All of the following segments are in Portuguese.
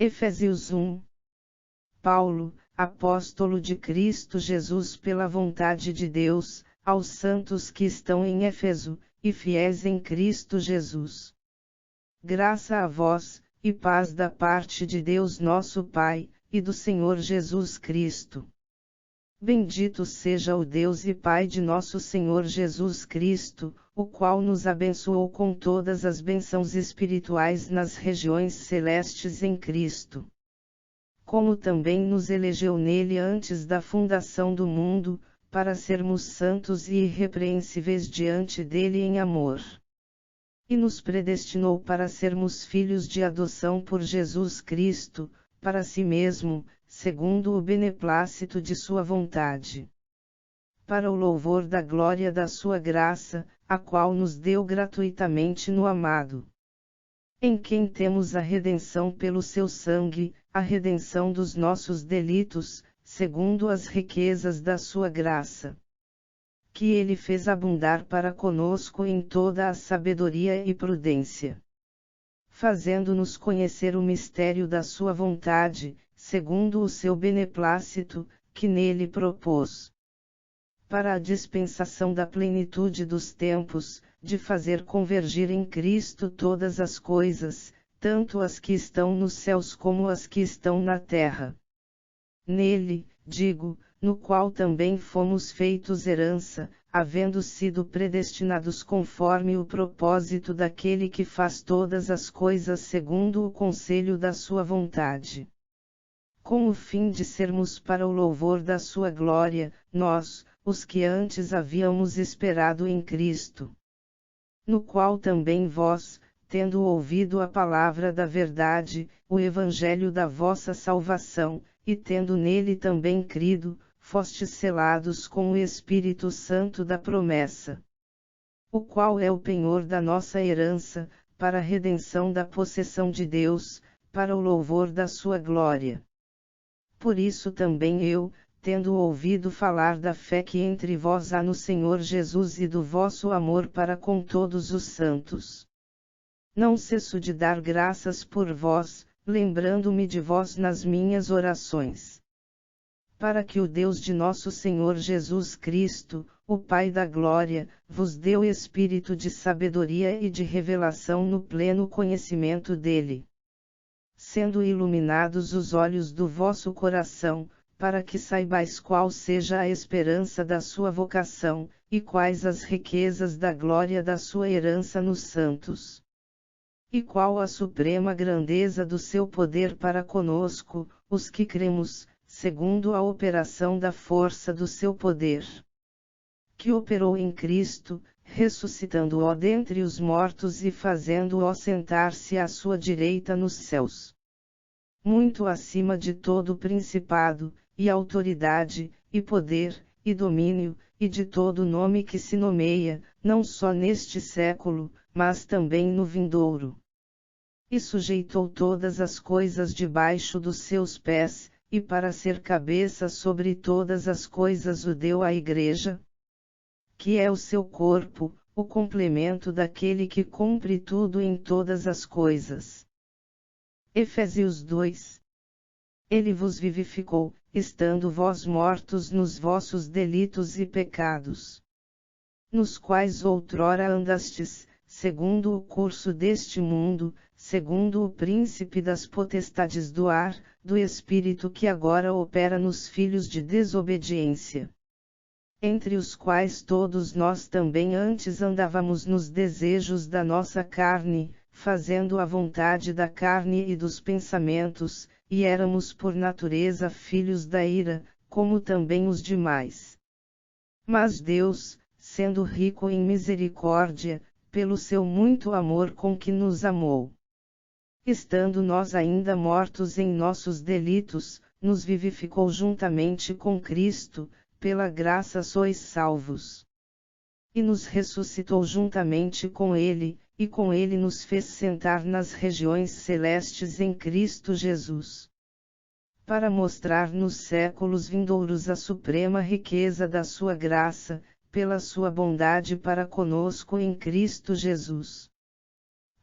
Efésios 1. Paulo, apóstolo de Cristo Jesus pela vontade de Deus, aos santos que estão em Éfeso, e fiéis em Cristo Jesus. Graça a vós, e paz da parte de Deus nosso Pai, e do Senhor Jesus Cristo. Bendito seja o Deus e Pai de nosso Senhor Jesus Cristo, o qual nos abençoou com todas as bênçãos espirituais nas regiões celestes em Cristo. Como também nos elegeu nele antes da fundação do mundo, para sermos santos e irrepreensíveis diante dele em amor. E nos predestinou para sermos filhos de adoção por Jesus Cristo, para si mesmo, segundo o beneplácito de sua vontade. Para o louvor da glória da sua graça, a qual nos deu gratuitamente no amado. Em quem temos a redenção pelo seu sangue, a redenção dos nossos delitos, segundo as riquezas da sua graça. Que ele fez abundar para conosco em toda a sabedoria e prudência. Fazendo-nos conhecer o mistério da sua vontade, segundo o seu beneplácito, que nele propôs. Para a dispensação da plenitude dos tempos, de fazer convergir em Cristo todas as coisas, tanto as que estão nos céus como as que estão na terra. Nele, digo, no qual também fomos feitos herança, havendo sido predestinados conforme o propósito daquele que faz todas as coisas segundo o conselho da sua vontade. Com o fim de sermos para o louvor da sua glória, nós, os que antes havíamos esperado em Cristo. No qual também vós, tendo ouvido a palavra da verdade, o evangelho da vossa salvação, e tendo nele também crido, fostes selados com o Espírito Santo da promessa. O qual é o penhor da nossa herança, para a redenção da possessão de Deus, para o louvor da sua glória. Por isso também eu, tendo ouvido falar da fé que entre vós há no Senhor Jesus e do vosso amor para com todos os santos. Não cesso de dar graças por vós, lembrando-me de vós nas minhas orações. Para que o Deus de nosso Senhor Jesus Cristo, o Pai da Glória, vos dê o espírito de sabedoria e de revelação no pleno conhecimento dele. Sendo iluminados os olhos do vosso coração, para que saibais qual seja a esperança da sua vocação, e quais as riquezas da glória da sua herança nos santos. E qual a suprema grandeza do seu poder para conosco, os que cremos, segundo a operação da força do seu poder. Que operou em Cristo, ressuscitando-o dentre os mortos e fazendo-o sentar-se à sua direita nos céus. Muito acima de todo principado, e autoridade, e poder, e domínio, e de todo nome que se nomeia, não só neste século, mas também no vindouro. E sujeitou todas as coisas debaixo dos seus pés, e para ser cabeça sobre todas as coisas o deu à Igreja, que é o seu corpo, o complemento daquele que cumpre tudo em todas as coisas. Efésios 2. Ele vos vivificou, estando vós mortos nos vossos delitos e pecados, nos quais outrora andastes, segundo o curso deste mundo, segundo o príncipe das potestades do ar, do espírito que agora opera nos filhos de desobediência. Entre os quais todos nós também antes andávamos nos desejos da nossa carne, fazendo a vontade da carne e dos pensamentos, e éramos por natureza filhos da ira, como também os demais. Mas Deus, sendo rico em misericórdia, pelo seu muito amor com que nos amou, estando nós ainda mortos em nossos delitos, nos vivificou juntamente com Cristo, pela graça sois salvos. E nos ressuscitou juntamente com Ele, e com Ele nos fez sentar nas regiões celestes em Cristo Jesus. Para mostrar nos séculos vindouros a suprema riqueza da sua graça, pela sua bondade para conosco em Cristo Jesus.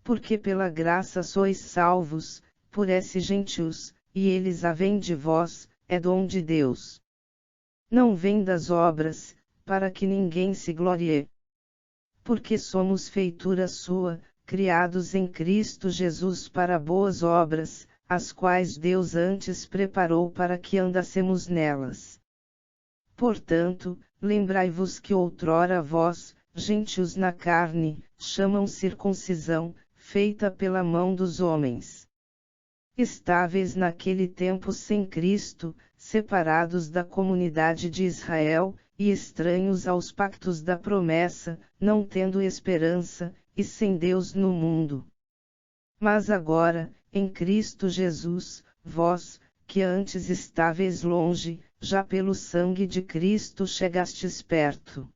Porque pela graça sois salvos, por esses gentios, e eles a vêm de vós, é dom de Deus. Não vem das obras, para que ninguém se glorie. Porque somos feitura sua, criados em Cristo Jesus para boas obras, as quais Deus antes preparou para que andássemos nelas. Portanto, lembrai-vos que outrora vós, gentios na carne, chamam circuncisão, feita pela mão dos homens. Estáveis naquele tempo sem Cristo, separados da comunidade de Israel, e estranhos aos pactos da promessa, não tendo esperança, e sem Deus no mundo. Mas agora, em Cristo Jesus, vós, que antes estáveis longe, já pelo sangue de Cristo chegastes perto.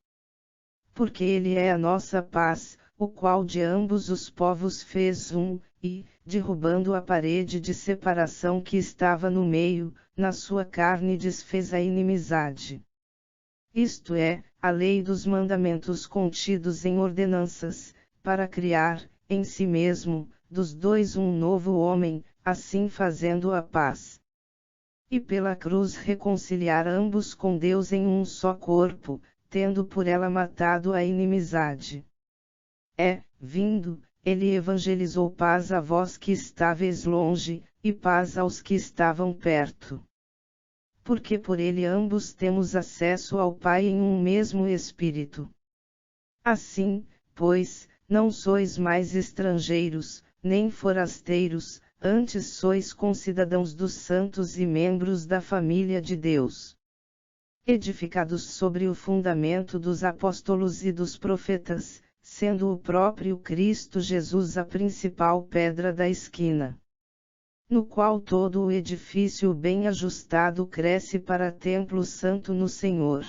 Porque Ele é a nossa paz, o qual de ambos os povos fez um, e, derrubando a parede de separação que estava no meio, na sua carne desfez a inimizade. Isto é, a lei dos mandamentos contidos em ordenanças, para criar, em si mesmo, dos dois um novo homem, assim fazendo a paz. E pela cruz reconciliar ambos com Deus em um só corpo, tendo por ela matado a inimizade. Vindo, ele evangelizou paz a vós que estáveis longe, e paz aos que estavam perto. Porque por ele ambos temos acesso ao Pai em um mesmo Espírito. Assim, pois, não sois mais estrangeiros, nem forasteiros, antes sois concidadãos dos santos e membros da família de Deus. Edificados sobre o fundamento dos apóstolos e dos profetas, sendo o próprio Cristo Jesus a principal pedra da esquina. No qual todo o edifício bem ajustado cresce para templo santo no Senhor.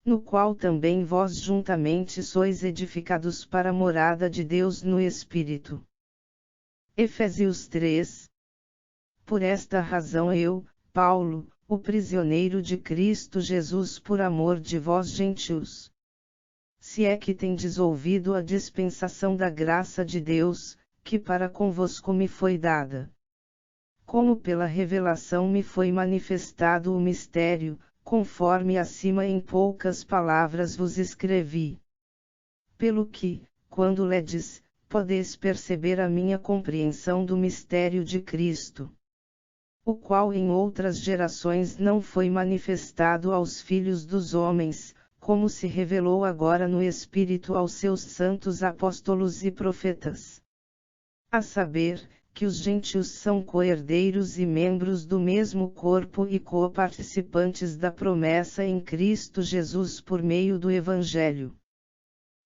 No qual também vós juntamente sois edificados para a morada de Deus no Espírito. Efésios 3. Por esta razão eu, Paulo, o prisioneiro de Cristo Jesus por amor de vós gentios. Se é que tendes ouvido a dispensação da graça de Deus, que para convosco me foi dada. Como pela revelação me foi manifestado o mistério, conforme acima em poucas palavras vos escrevi. Pelo que, quando ledes, podeis perceber a minha compreensão do mistério de Cristo, o qual em outras gerações não foi manifestado aos filhos dos homens, como se revelou agora no Espírito aos seus santos apóstolos e profetas. A saber, que os gentios são co-herdeiros e membros do mesmo corpo e co-participantes da promessa em Cristo Jesus por meio do Evangelho,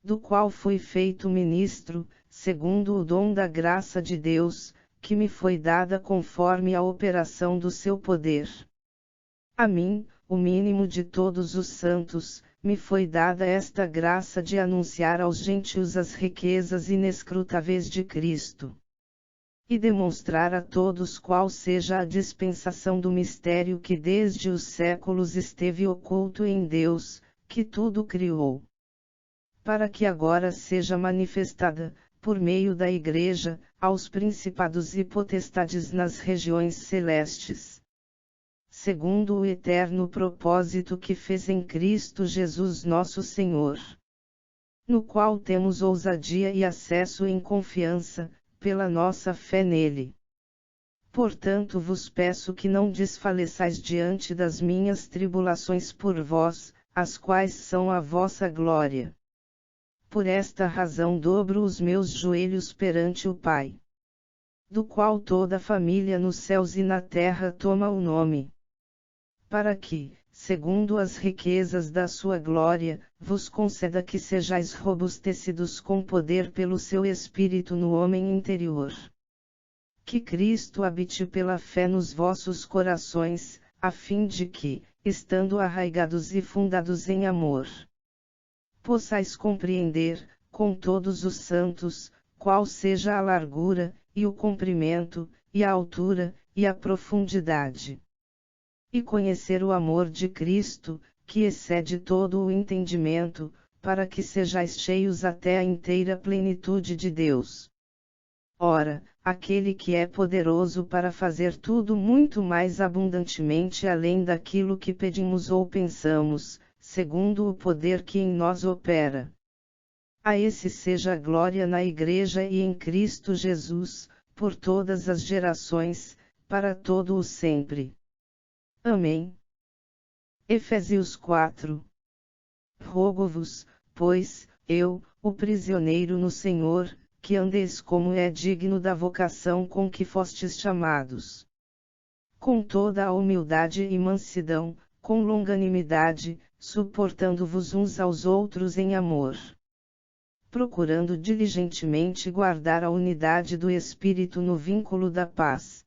do qual fui feito ministro, segundo o dom da graça de Deus, que me foi dada conforme a operação do seu poder. A mim, o mínimo de todos os santos, me foi dada esta graça de anunciar aos gentios as riquezas inescrutáveis de Cristo. E demonstrar a todos qual seja a dispensação do mistério que desde os séculos esteve oculto em Deus, que tudo criou. Para que agora seja manifestada, por meio da Igreja, aos principados e potestades nas regiões celestes. Segundo o eterno propósito que fez em Cristo Jesus nosso Senhor. No qual temos ousadia e acesso em confiança, pela nossa fé nele. Portanto vos peço que não desfaleçais diante das minhas tribulações por vós, as quais são a vossa glória. Por esta razão dobro os meus joelhos perante o Pai, do qual toda a família nos céus e na terra toma o nome. Para que, segundo as riquezas da sua glória, vos conceda que sejais robustecidos com poder pelo seu Espírito no homem interior. Que Cristo habite pela fé nos vossos corações, a fim de que, estando arraigados e fundados em amor, possais compreender, com todos os santos, qual seja a largura, e o comprimento, e a altura, e a profundidade. E conhecer o amor de Cristo, que excede todo o entendimento, para que sejais cheios até a inteira plenitude de Deus. Ora, aquele que é poderoso para fazer tudo muito mais abundantemente além daquilo que pedimos ou pensamos, segundo o poder que em nós opera. A esse seja a glória na Igreja e em Cristo Jesus, por todas as gerações, para todo o sempre. Amém. Efésios 4. Rogo-vos, pois, eu, o prisioneiro no Senhor, que andeis como é digno da vocação com que fostes chamados. Com toda a humildade e mansidão, com longanimidade, suportando-vos uns aos outros em amor. Procurando diligentemente guardar a unidade do Espírito no vínculo da paz.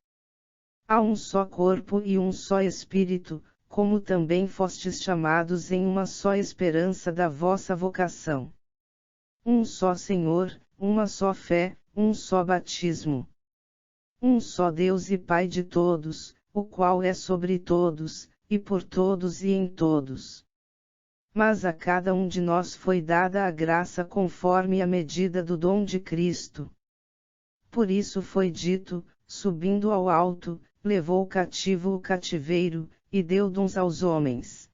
Há um só corpo e um só Espírito, como também fostes chamados em uma só esperança da vossa vocação. Um só Senhor, uma só fé, um só batismo. Um só Deus e Pai de todos, o qual é sobre todos, e por todos e em todos. Mas a cada um de nós foi dada a graça conforme a medida do dom de Cristo. Por isso foi dito, subindo ao alto, levou cativo o cativeiro, e deu dons aos homens.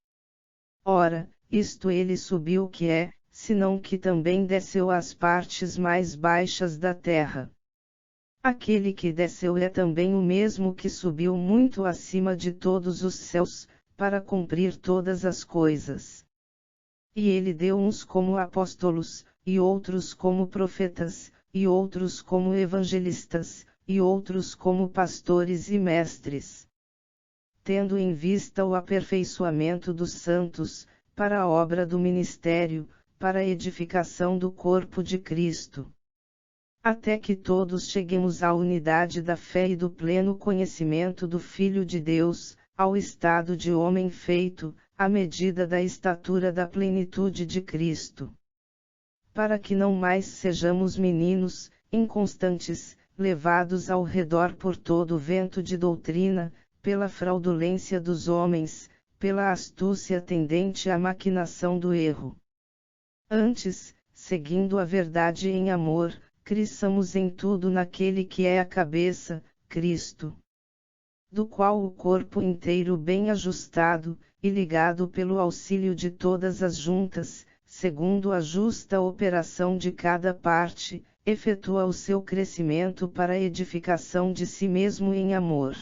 Ora, isto ele subiu que é, senão que também desceu às partes mais baixas da terra. Aquele que desceu é também o mesmo que subiu muito acima de todos os céus, para cumprir todas as coisas. E ele deu uns como apóstolos, e outros como profetas, e outros como evangelistas, e outros como pastores e mestres. Tendo em vista o aperfeiçoamento dos santos, para a obra do ministério, para a edificação do corpo de Cristo. Até que todos cheguemos à unidade da fé e do pleno conhecimento do Filho de Deus, ao estado de homem feito, à medida da estatura da plenitude de Cristo. Para que não mais sejamos meninos, inconstantes, levados ao redor por todo o vento de doutrina, pela fraudulência dos homens, pela astúcia tendente à maquinação do erro. Antes, seguindo a verdade em amor, cresçamos em tudo naquele que é a cabeça, Cristo. Do qual o corpo inteiro bem ajustado, e ligado pelo auxílio de todas as juntas, segundo a justa operação de cada parte, efetua o seu crescimento para a edificação de si mesmo em amor.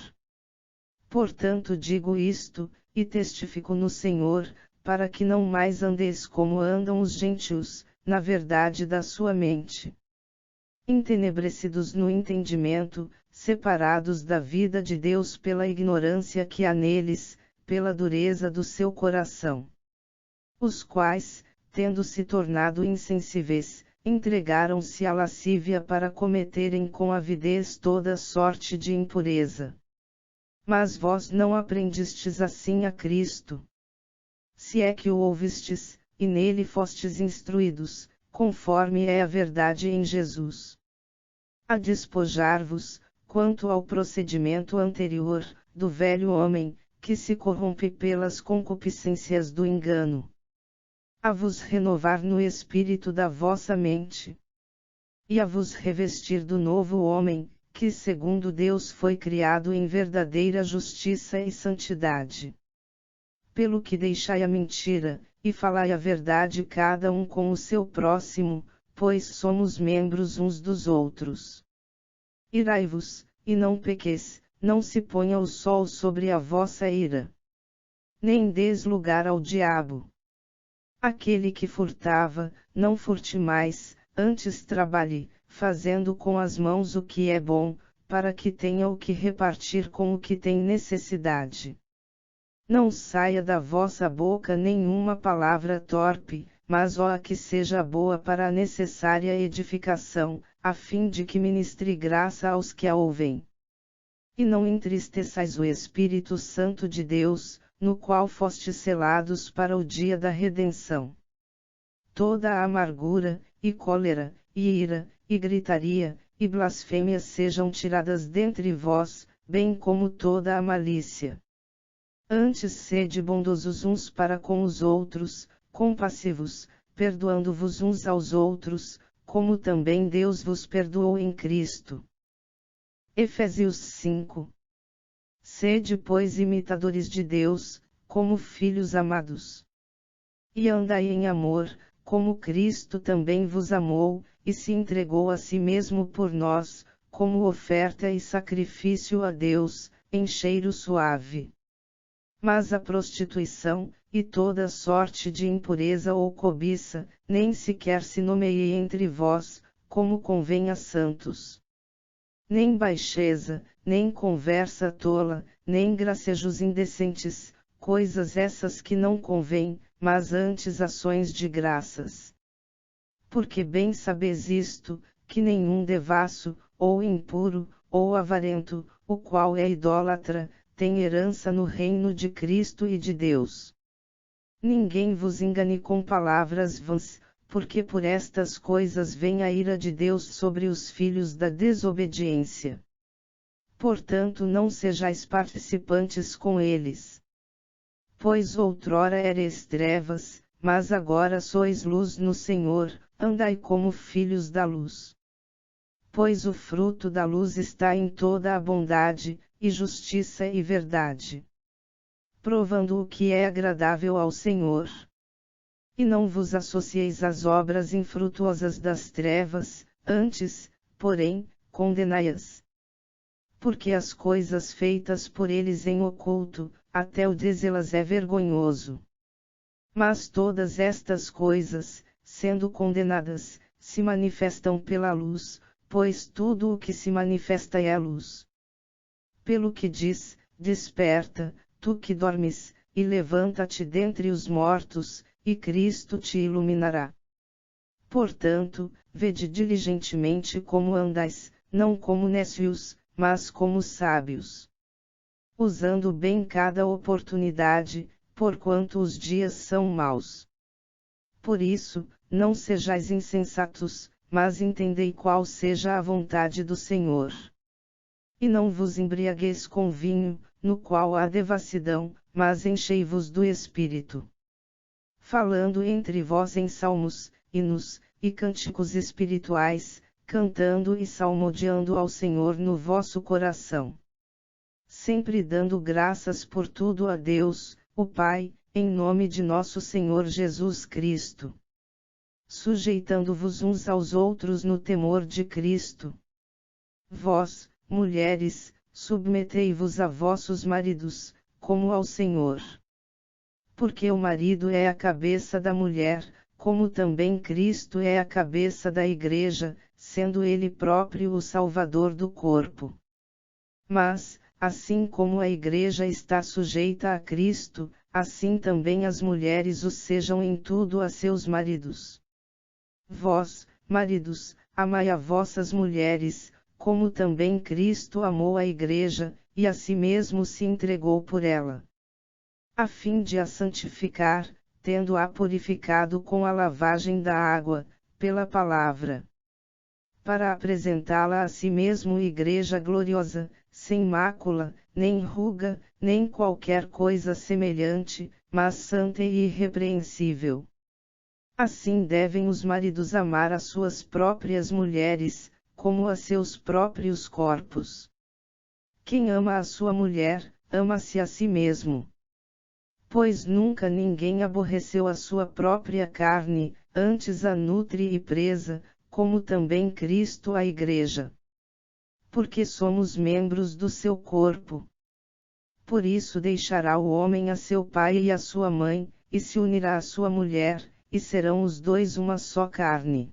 Portanto digo isto, e testifico no Senhor, para que não mais andeis como andam os gentios, na verdade da sua mente. Entenebrecidos no entendimento, separados da vida de Deus pela ignorância que há neles, pela dureza do seu coração. Os quais, tendo se tornado insensíveis, entregaram-se à lascívia para cometerem com avidez toda sorte de impureza. Mas vós não aprendistes assim a Cristo. Se é que o ouvistes, e nele fostes instruídos, conforme é a verdade em Jesus. A despojar-vos, quanto ao procedimento anterior, do velho homem, que se corrompe pelas concupiscências do engano. A vos renovar no espírito da vossa mente. E a vos revestir do novo homem, que segundo Deus foi criado em verdadeira justiça e santidade. Pelo que deixai a mentira, e falai a verdade cada um com o seu próximo, pois somos membros uns dos outros. Irai-vos, e não pequeis, não se ponha o sol sobre a vossa ira. Nem deis lugar ao diabo. Aquele que furtava, não furte mais, antes trabalhe, fazendo com as mãos o que é bom, para que tenha o que repartir com o que tem necessidade. Não saia da vossa boca nenhuma palavra torpe, mas a que seja boa para a necessária edificação, a fim de que ministre graça aos que a ouvem. E não entristeçais o Espírito Santo de Deus, no qual fostes selados para o dia da redenção. Toda a amargura, e cólera, e ira, e gritaria, e blasfêmia sejam tiradas dentre vós, bem como toda a malícia. Antes sede bondosos uns para com os outros, compassivos, perdoando-vos uns aos outros, como também Deus vos perdoou em Cristo. Efésios 5. Sede, pois, imitadores de Deus, como filhos amados. E andai em amor, como Cristo também vos amou, e se entregou a si mesmo por nós, como oferta e sacrifício a Deus, em cheiro suave. Mas a prostituição, e toda sorte de impureza ou cobiça, nem sequer se nomeie entre vós, como convém a santos. Nem baixeza, nem conversa tola, nem gracejos indecentes, coisas essas que não convêm, mas antes ações de graças. Porque bem sabes isto, que nenhum devasso, ou impuro, ou avarento, o qual é idólatra, tem herança no reino de Cristo e de Deus. Ninguém vos engane com palavras vãs, porque por estas coisas vem a ira de Deus sobre os filhos da desobediência. Portanto, não sejais participantes com eles. Pois outrora erais trevas, mas agora sois luz no Senhor, andai como filhos da luz. Pois o fruto da luz está em toda a bondade, e justiça e verdade, provando o que é agradável ao Senhor. E não vos associeis às obras infrutuosas das trevas, antes, porém, condenai-as. Porque as coisas feitas por eles em oculto, até o dizê-las é vergonhoso. Mas todas estas coisas, sendo condenadas, se manifestam pela luz, pois tudo o que se manifesta é a luz. Pelo que diz, desperta, tu que dormes, e levanta-te dentre os mortos, e Cristo te iluminará. Portanto, vede diligentemente como andais, não como nécios, mas como sábios. Usando bem cada oportunidade, porquanto os dias são maus. Por isso, não sejais insensatos, mas entendei qual seja a vontade do Senhor. E não vos embriagueis com vinho, no qual há devassidão, mas enchei-vos do Espírito. Falando entre vós em salmos, hinos, e cânticos espirituais, cantando e salmodiando ao Senhor no vosso coração. Sempre dando graças por tudo a Deus, o Pai, em nome de nosso Senhor Jesus Cristo. Sujeitando-vos uns aos outros no temor de Cristo. Vós, mulheres, submetei-vos a vossos maridos, como ao Senhor. Porque o marido é a cabeça da mulher, como também Cristo é a cabeça da Igreja, sendo Ele próprio o Salvador do corpo. Mas, assim como a Igreja está sujeita a Cristo, assim também as mulheres o sejam em tudo a seus maridos. Vós, maridos, amai a vossas mulheres, como também Cristo amou a Igreja, e a si mesmo se entregou por ela, a fim de a santificar, tendo-a purificado com a lavagem da água, pela palavra, para apresentá-la a si mesmo igreja gloriosa, sem mácula, nem ruga, nem qualquer coisa semelhante, mas santa e irrepreensível. Assim devem os maridos amar as suas próprias mulheres, como a seus próprios corpos. Quem ama a sua mulher, ama-se a si mesmo. Pois nunca ninguém aborreceu a sua própria carne, antes a nutre e presa, como também Cristo a Igreja. Porque somos membros do seu corpo. Por isso deixará o homem a seu pai e a sua mãe, e se unirá à sua mulher, e serão os dois uma só carne.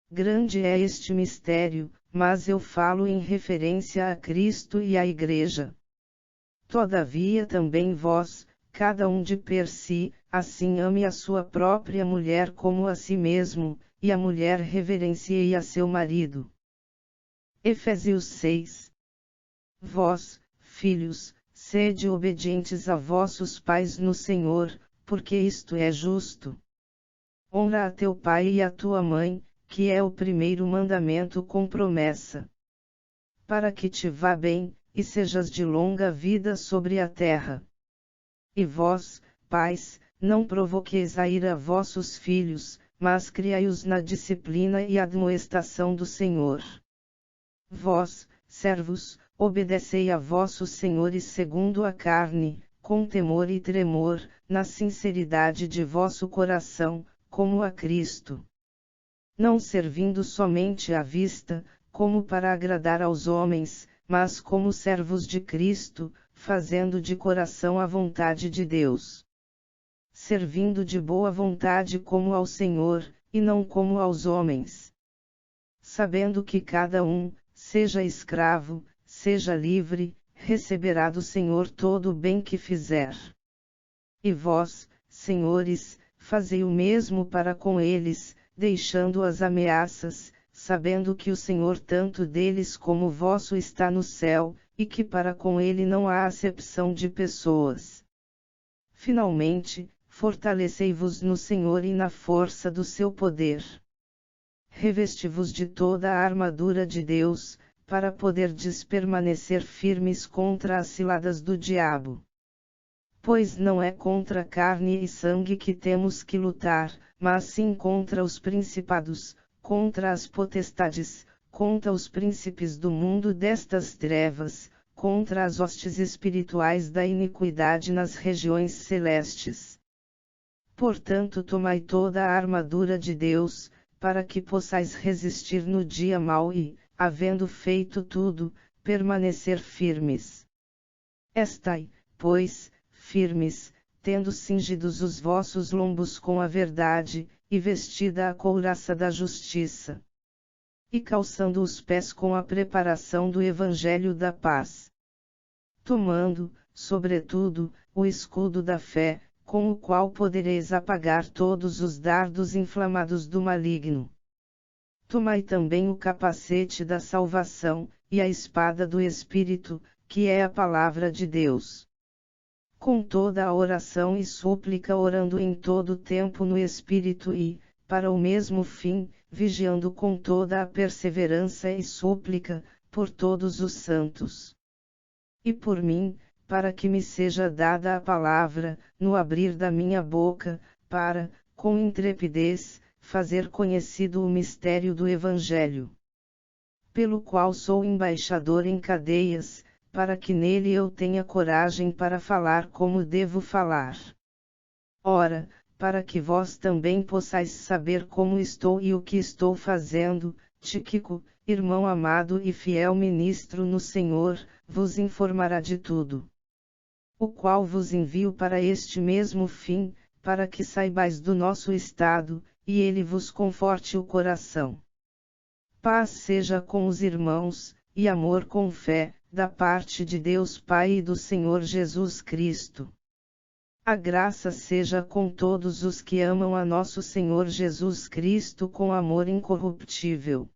Grande é este mistério, mas eu falo em referência a Cristo e à Igreja. Todavia também vós, cada um de per si, assim ame a sua própria mulher como a si mesmo, e a mulher reverencie a seu marido. Efésios 6. Vós, filhos, sede obedientes a vossos pais no Senhor, porque isto é justo. Honra a teu pai e a tua mãe, que é o primeiro mandamento com promessa, para que te vá bem, e sejas de longa vida sobre a terra. E vós, pais, não provoqueis a ira vossos filhos, mas criai-os na disciplina e admoestação do Senhor. Vós, servos, obedecei a vossos senhores segundo a carne, com temor e tremor, na sinceridade de vosso coração, como a Cristo. Não servindo somente à vista, como para agradar aos homens, mas como servos de Cristo, fazendo de coração a vontade de Deus. Servindo de boa vontade como ao Senhor, e não como aos homens. Sabendo que cada um, seja escravo, seja livre, receberá do Senhor todo o bem que fizer. E vós, senhores, fazei o mesmo para com eles, deixando as ameaças, sabendo que o Senhor tanto deles como vosso está no céu, e que para com ele não há acepção de pessoas. Finalmente, fortalecei-vos no Senhor e na força do seu poder. Revesti-vos de toda a armadura de Deus, para poderdes permanecer firmes contra as ciladas do diabo. Pois não é contra carne e sangue que temos que lutar, mas sim contra os principados, contra as potestades, contra os príncipes do mundo destas trevas, contra as hostes espirituais da iniquidade nas regiões celestes. Portanto, tomai toda a armadura de Deus, para que possais resistir no dia mau e, havendo feito tudo, permanecer firmes. Estai, pois, firmes, tendo cingidos os vossos lombos com a verdade, e vestida a couraça da justiça. E calçando os pés com a preparação do Evangelho da paz. Tomando, sobretudo, o escudo da fé, com o qual podereis apagar todos os dardos inflamados do maligno. Tomai também o capacete da salvação, e a espada do Espírito, que é a palavra de Deus. Com toda a oração e súplica orando em todo tempo no Espírito e, para o mesmo fim, vigiando com toda a perseverança e súplica, por todos os santos. E por mim, para que me seja dada a palavra, no abrir da minha boca, para, com intrepidez, fazer conhecido o mistério do Evangelho. Pelo qual sou embaixador em cadeias, para que nele eu tenha coragem para falar como devo falar. Ora, para que vós também possais saber como estou e o que estou fazendo, Tíquico, irmão amado e fiel ministro no Senhor, vos informará de tudo. O qual vos envio para este mesmo fim, para que saibais do nosso estado, e ele vos conforte o coração. Paz seja com os irmãos, e amor com fé, da parte de Deus Pai e do Senhor Jesus Cristo. A graça seja com todos os que amam a nosso Senhor Jesus Cristo com amor incorruptível.